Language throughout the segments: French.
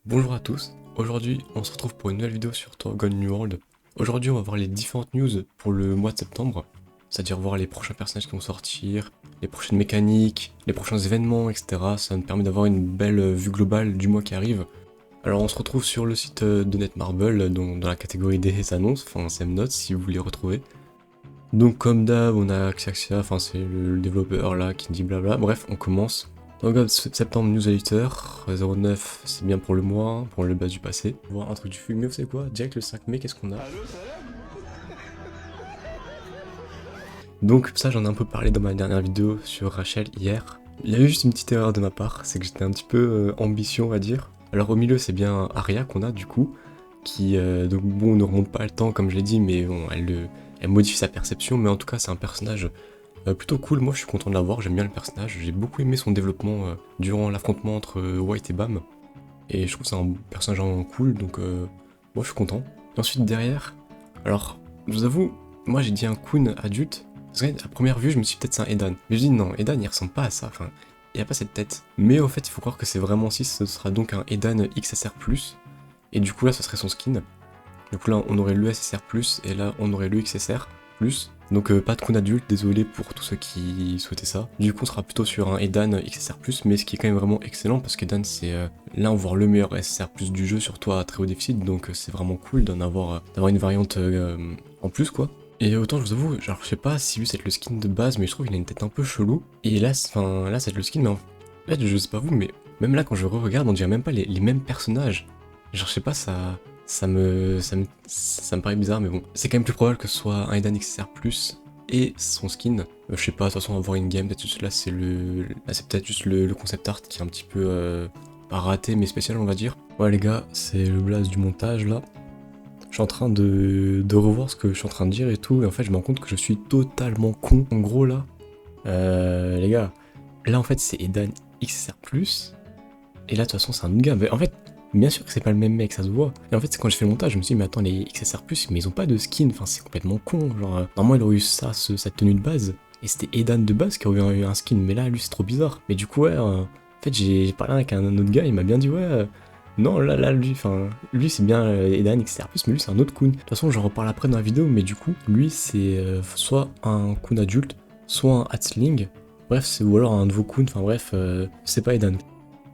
Bonjour à tous, aujourd'hui on se retrouve pour une nouvelle vidéo sur Torgon New World. Aujourd'hui on va voir les différentes news pour le mois de septembre, c'est-à-dire voir les prochains personnages qui vont sortir, les prochaines mécaniques, les prochains événements, etc. Ça nous permet d'avoir une belle vue globale du mois qui arrive. Alors on se retrouve sur le site de Netmarble, donc dans la catégorie des annonces, enfin Semnotes si vous voulez retrouver. Donc comme d'hab on a Xiaxia, enfin c'est le développeur là qui dit blabla, bref on commence. Donc septembre newsletter, 09 c'est bien pour le mois, pour le bas du passé. On va voir un truc du futur, mais vous savez quoi, direct le 5 mai qu'est-ce qu'on a? Donc ça j'en ai un peu parlé dans ma dernière vidéo sur Rachel hier. Il y a eu juste une petite erreur de ma part, c'est que j'étais un petit peu ambitieux on va dire. Alors au milieu c'est bien Arya qu'on a du coup, qui donc bon ne remonte pas le temps comme je l'ai dit, mais bon elle modifie sa perception, mais en tout cas c'est un personnage plutôt cool. Moi je suis content de l'avoir, j'aime bien le personnage, j'ai beaucoup aimé son développement durant l'affrontement entre White et Bam. Et je trouve que c'est un personnage vraiment cool, donc moi je suis content. Et ensuite derrière, alors je vous avoue, moi j'ai dit un Kun adulte, parce qu'à première vue je me suis dit peut-être c'est un Edan. Mais je dis non, Edan il ressemble pas à ça, enfin, il a pas cette tête. Mais au fait il faut croire que c'est vraiment si, ce sera donc un Edan XSR+, et du coup là ce serait son skin. Du coup là on aurait le SSR+, et là on aurait le XSR+. Donc pas de Kun adulte, désolé pour tous ceux qui souhaitaient ça. Du coup on sera plutôt sur un Edan XSR+, mais ce qui est quand même vraiment excellent, parce qu'Edan c'est l'un voire le meilleur SSR+ du jeu, surtout à très haut déficit, donc c'est vraiment cool d'avoir une variante en plus quoi. Et autant je vous avoue, genre je sais pas si lui c'est le skin de base, mais je trouve qu'il a une tête un peu chelou. Et là, enfin là c'est le skin, mais en fait je sais pas vous, mais même là quand je re-regarde on dirait même pas les mêmes personnages. Genre je sais pas, ça me paraît bizarre, mais bon. C'est quand même plus probable que ce soit un Edan XSR+, et son skin. Je sais pas, de toute façon on va voir une game, peut-être juste là c'est là c'est peut-être juste le concept art qui est un petit peu pas raté mais spécial on va dire. Ouais les gars, c'est le blaze du montage là. Je suis en train de revoir ce que je suis en train de dire et tout, et en fait je me rends compte que je suis totalement con. En gros là, les gars, là en fait c'est Edan XSR+, et là de toute façon c'est un autre gars. Mais en fait, bien sûr que c'est pas le même mec, ça se voit. Et en fait c'est quand j'ai fait le montage, je me suis dit mais attends les XSR+, mais ils ont pas de skin, enfin c'est complètement con. Genre normalement il aurait eu ça, cette tenue de base, et c'était Edan de base qui aurait eu un skin, mais là lui c'est trop bizarre. Mais du coup ouais, en fait j'ai parlé avec un autre gars, il m'a bien dit ouais... non, là, lui, enfin, lui c'est bien Edan, etc. Mais lui c'est un autre Kun. De toute façon, j'en reparle après dans la vidéo, mais du coup, lui c'est soit un Kun adulte, soit un Hatchling. Bref, ou alors un nouveau Kun, enfin bref, c'est pas Edan.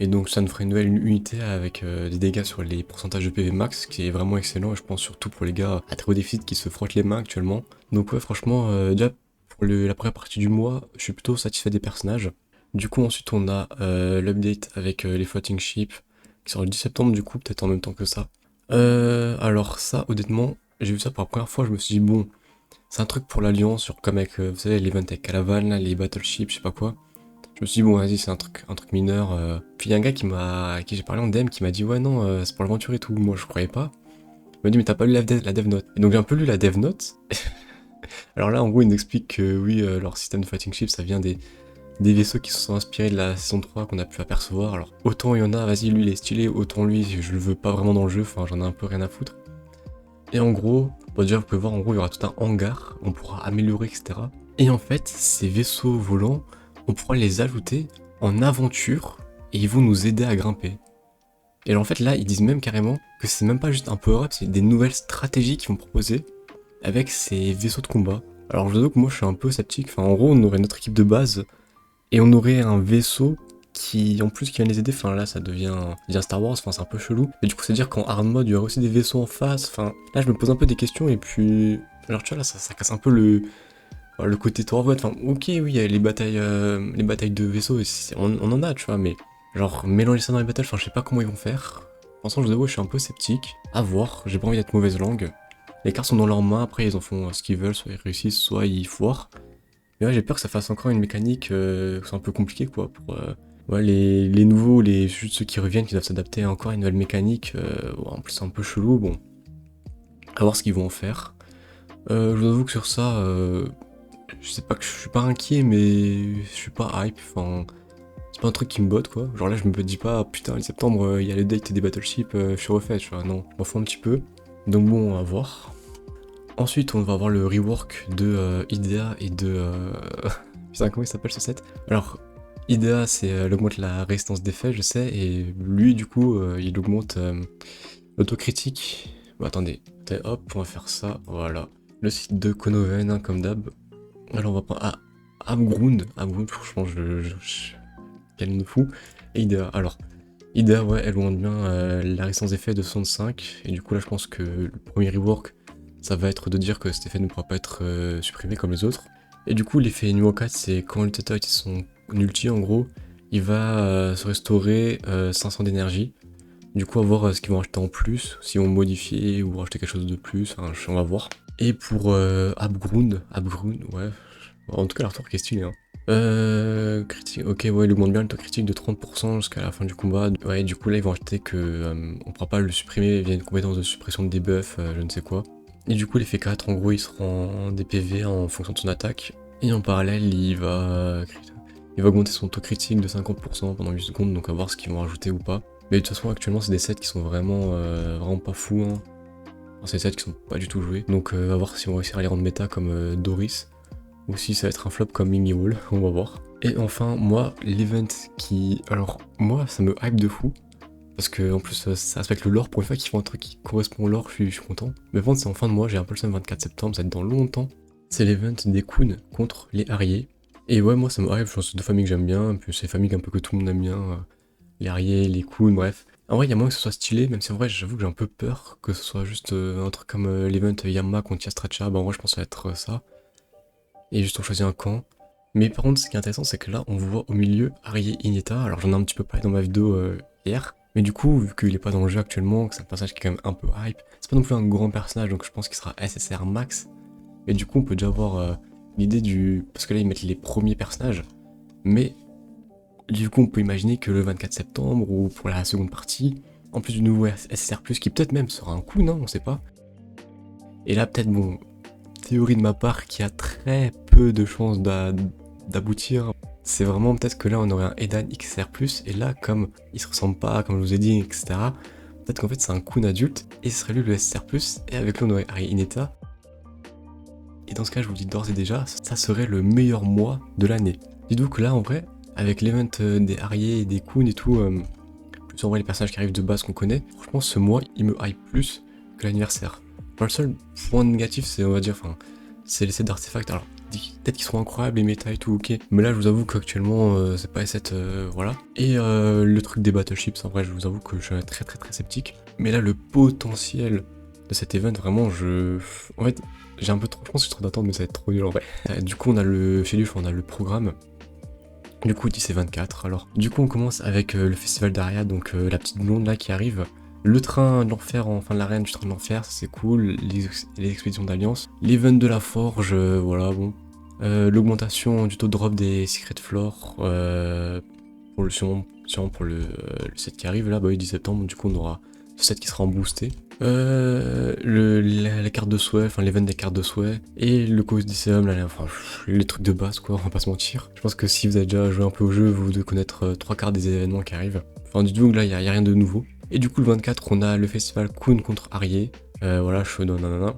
Et donc ça nous ferait une nouvelle unité avec des dégâts sur les pourcentages de PV max, qui est vraiment excellent, et je pense surtout pour les gars à très haut déficit qui se frottent les mains actuellement. Donc ouais, franchement, déjà pour la première partie du mois, je suis plutôt satisfait des personnages. Du coup ensuite on a l'update avec les floating ships, qui sort le 10 septembre du coup, peut-être en même temps que ça. Alors ça, honnêtement, j'ai vu ça pour la première fois, je me suis dit bon, c'est un truc pour l'Alliance, sur comme avec, vous savez, l'event avec Calavan, là, les battleships, je sais pas quoi. Je me suis dit bon vas-y c'est un truc mineur. Puis il y a un gars à qui j'ai parlé en DM qui m'a dit ouais non c'est pour l'aventure et tout. Moi je croyais pas. Il m'a dit mais t'as pas lu la dev note. Et donc j'ai un peu lu la dev note. Alors là en gros il nous explique que oui leur système de fighting ship ça vient des vaisseaux qui se sont inspirés de la saison 3 qu'on a pu apercevoir. Alors autant il y en a, vas-y lui il est stylé, autant lui je le veux pas vraiment dans le jeu, enfin j'en ai un peu rien à foutre. Et en gros, bon déjà vous pouvez voir en gros il y aura tout un hangar, on pourra améliorer etc. Et en fait ces vaisseaux volants, on pourra les ajouter en aventure et ils vont nous aider à grimper. Et alors en fait là ils disent même carrément que c'est même pas juste un power-up, c'est des nouvelles stratégies qu'ils vont proposer avec ces vaisseaux de combat. Alors je vous avoue que moi je suis un peu sceptique, enfin en gros on aurait notre équipe de base et on aurait un vaisseau qui en plus qui vient les aider, enfin là ça devient Star Wars, enfin c'est un peu chelou. Mais du coup c'est à dire qu'en hard mode il y aurait aussi des vaisseaux en face, enfin là je me pose un peu des questions et puis... Alors tu vois là ça casse un peu le côté tour of enfin ok oui il y a les batailles de vaisseaux, on en a tu vois, mais genre mélanger ça dans les battles, enfin je sais pas comment ils vont faire. Franchement je vous avoue je suis un peu sceptique, à voir, j'ai pas envie d'être mauvaise langue. Les cartes sont dans leurs mains, après ils en font ce qu'ils veulent, soit ils réussissent, soit ils foirent. Mais ouais j'ai peur que ça fasse encore une mécanique, que c'est un peu compliqué quoi, pour ouais, les nouveaux, juste ceux qui reviennent, qui doivent s'adapter à encore une nouvelle mécanique, ouais, en plus c'est un peu chelou, bon, à voir ce qu'ils vont en faire. Je vous avoue que sur ça, je sais pas que je suis pas inquiet, mais je suis pas hype, enfin, c'est pas un truc qui me botte quoi. Genre là, je me dis pas, putain, en septembre, il y a le date des battleships, je suis refait, tu vois, non, je m'en fous un petit peu. Donc bon, on va voir. Ensuite, on va avoir le rework de Idea et de... Putain, comment il s'appelle ce set? Alors, Idea, c'est elle augmente la résistance d'effet, je sais, et lui, du coup, il augmente l'autocritique. Bon, attendez, hop, on va faire ça, voilà. Le site de Konoven, hein, comme d'hab. Alors, on va prendre Abgrund, franchement, quel nom de fou. Et Idea, alors, Idea, ouais, elle augmente bien la résistance d'effet de 65, et du coup, là, je pense que le premier rework, ça va être de dire que cet effet ne pourra pas être supprimé comme les autres. Et du coup, l'effet niveau 4, c'est quand l'utilisateur utilise son ulti, en gros, il va se restaurer 500 d'énergie. Du coup, à voir ce qu'ils vont acheter en plus, s'ils vont modifier ou racheter quelque chose de plus, enfin, on va voir. Et pour Abgrund, ouais. En tout cas, l'artwork est stylé, hein. Critique, ok, ouais, il augmente bien le taux critique de 30% jusqu'à la fin du combat. Ouais, du coup, là, ils vont acheter que on pourra pas le supprimer via une compétence de suppression de debuff, je ne sais quoi. Et du coup, l'effet 4, en gros, il sera en DPV en fonction de son attaque. Et en parallèle, il va augmenter son taux critique de 50% pendant 8 secondes, donc à voir ce qu'ils vont rajouter ou pas. Mais de toute façon, actuellement, c'est des sets qui sont vraiment pas fous, hein. Enfin, c'est des sets qui sont pas du tout joués. Donc, à voir si on va réussir à les rendre méta comme Doris, ou si ça va être un flop comme Mini Wall, on va voir. Et enfin, moi, l'event qui. Alors, moi, ça me hype de fou. Parce que en plus, ça respecte le lore. Pour une fois qu'ils font un truc qui correspond au lore, je suis content. Mais bon, c'est en fin de mois, j'ai un peu le seum 24 septembre, ça va être dans longtemps. C'est l'event des Kuns contre les Harriers. Et ouais, moi, ça me hype, je pense que c'est deux familles que j'aime bien. Puis c'est des familles un peu que tout le monde aime bien. Les Harriers, les Kuns, bref. En vrai, il y a moyen que ce soit stylé, même si en vrai, j'avoue que j'ai un peu peur que ce soit juste un truc comme l'event Yamma contre Yastracha. Bah, en vrai, je pense que ça va être ça. Et juste on choisit un camp. Mais par contre, ce qui est intéressant, c'est que là, on voit au milieu Harrier Ineta. Alors, j'en ai un petit peu parlé dans ma vidéo hier. Mais du coup, vu qu'il est pas dans le jeu actuellement, que c'est un personnage qui est quand même un peu hype, c'est pas non plus un grand personnage, donc je pense qu'il sera SSR max. Mais du coup, on peut déjà avoir l'idée du. Parce que là, ils mettent les premiers personnages. Mais du coup, on peut imaginer que le 24 septembre ou pour la seconde partie, en plus du nouveau SSR, qui peut-être même sera un coup, non, on sait pas. Et là, peut-être, bon, théorie de ma part qui a très peu de chances d'aboutir. C'est vraiment peut-être que là on aurait un Edan XR+, et là comme il se ressemble pas, comme je vous ai dit, etc. Peut-être qu'en fait c'est un Kun adulte, et ce serait lui le SR+, et avec lui on aurait Harry Ineta. Et dans ce cas je vous le dis d'ores et déjà, ça serait le meilleur mois de l'année. Dites-vous que là en vrai, avec l'event des Harriers et des Kun et tout, plus en vrai les personnages qui arrivent de base qu'on connaît, franchement ce mois il me hype plus que l'anniversaire. Enfin, le seul point négatif c'est on va dire, enfin, c'est les sets d'artefacts. Alors peut-être qu'ils seront incroyables, les méta et tout, ok. Mais là, je vous avoue qu'actuellement, c'est pas S7, voilà. Et le truc des battleships, en vrai, je vous avoue que je suis très sceptique. Mais là, le potentiel de cet event, vraiment, En fait, j'ai un peu trop... Je pense que je suis trop d'attente, mais ça va être trop nul, en vrai. Du coup, on a on a le programme. Du coup, 10 et 24, alors. Du coup, on commence avec le festival d'Aria, donc la petite blonde là qui arrive. Le train de l'enfer en fin de l'arène du train de l'enfer, ça c'est cool. Les expéditions d'alliance. L'event de la forge, voilà, bon. L'augmentation du taux de drop des secret floor, pour sûrement pour le set qui arrive là, bah oui, 10 septembre, du coup on aura ce set qui sera en boosté. La carte de souhait, enfin l'event des cartes de souhait, et le Coliseum, là, enfin les trucs de base quoi, on va pas se mentir. Je pense que si vous avez déjà joué un peu au jeu, vous devez connaître 3 quarts des événements qui arrivent. Enfin dites-vous que là y a rien de nouveau. Et du coup le 24 on a le festival Kun contre Harrier, voilà, Shodan nanana.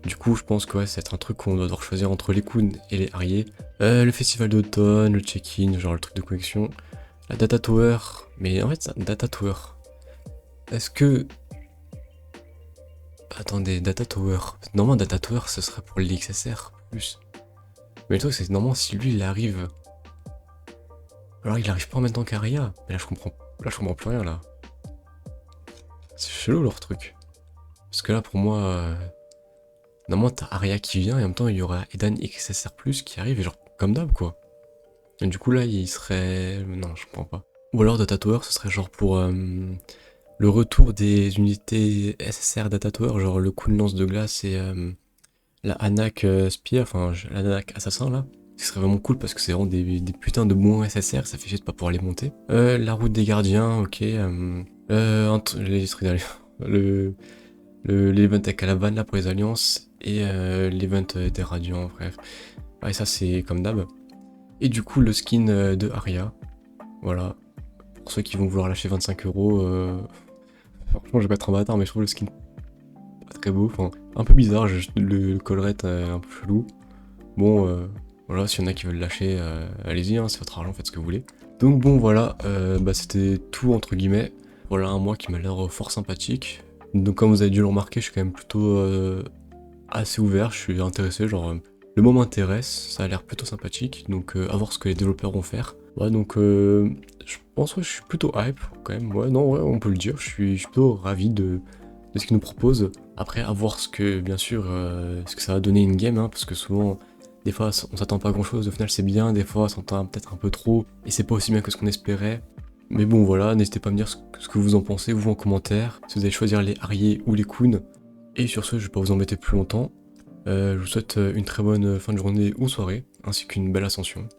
Du coup je pense que ouais, c'est un truc qu'on doit devoir choisir entre les Kun et les Harrier. Le festival d'automne, le check-in, genre le truc de connexion. La Data Tower, mais en fait ça, Data Tower. Est-ce que attendez, Data Tower. Normalement, Data Tower, ce serait pour l'XSR+. Mais le truc, c'est que normalement, si lui, il arrive... Alors, il arrive pas en même temps qu'Aria. Mais là, je comprends plus rien, là. C'est chelou, leur truc. Parce que là, pour moi... Normalement, t'as Aria qui vient, et en même temps, il y aura Edan XSR+, qui arrive, et genre, comme d'hab, quoi. Et du coup, là, il serait... Non, je comprends pas. Ou alors, Data Tower, ce serait genre pour... le retour des unités SSR Data Tower, genre le coup de lance de glace et... la Anak Spear, enfin la Anak Assassin là, ce serait vraiment cool parce que c'est vraiment des putains de bons SSR, ça fait chier de pas pouvoir les monter. La route des gardiens, ok. Les trucs l'event avec Calaban là pour les alliances et l'event des radiants, bref. Ouais, ça c'est comme d'hab. Et du coup le skin de Arya, voilà. Pour ceux qui vont vouloir lâcher 25€, franchement je vais pas être un bâtard mais je trouve le skin pas très beau, enfin un peu bizarre, le collerette un peu chelou. Bon, voilà, s'il y en a qui veulent lâcher, allez-y, hein, c'est votre argent, faites ce que vous voulez. Donc bon voilà, c'était tout entre guillemets. Voilà un mois qui m'a l'air fort sympathique. Donc comme vous avez dû le remarquer, je suis quand même plutôt assez ouvert, je suis intéressé, le mot m'intéresse, ça a l'air plutôt sympathique, donc à voir ce que les développeurs vont faire. Ouais donc je pense que je suis plutôt hype quand même, ouais non ouais on peut le dire, je suis plutôt ravi de ce qu'ils nous proposent. Après à voir ce que bien sûr ce que ça va donner une game, hein, parce que souvent des fois on s'attend pas à grand chose, au final c'est bien, des fois on s'attend peut-être un peu trop, et c'est pas aussi bien que ce qu'on espérait. Mais bon voilà, n'hésitez pas à me dire ce que vous en pensez, vous en commentaire, si vous allez choisir les Harrier ou les Kuhn. Et sur ce, je vais pas vous embêter plus longtemps. Je vous souhaite une très bonne fin de journée ou soirée, ainsi qu'une belle ascension.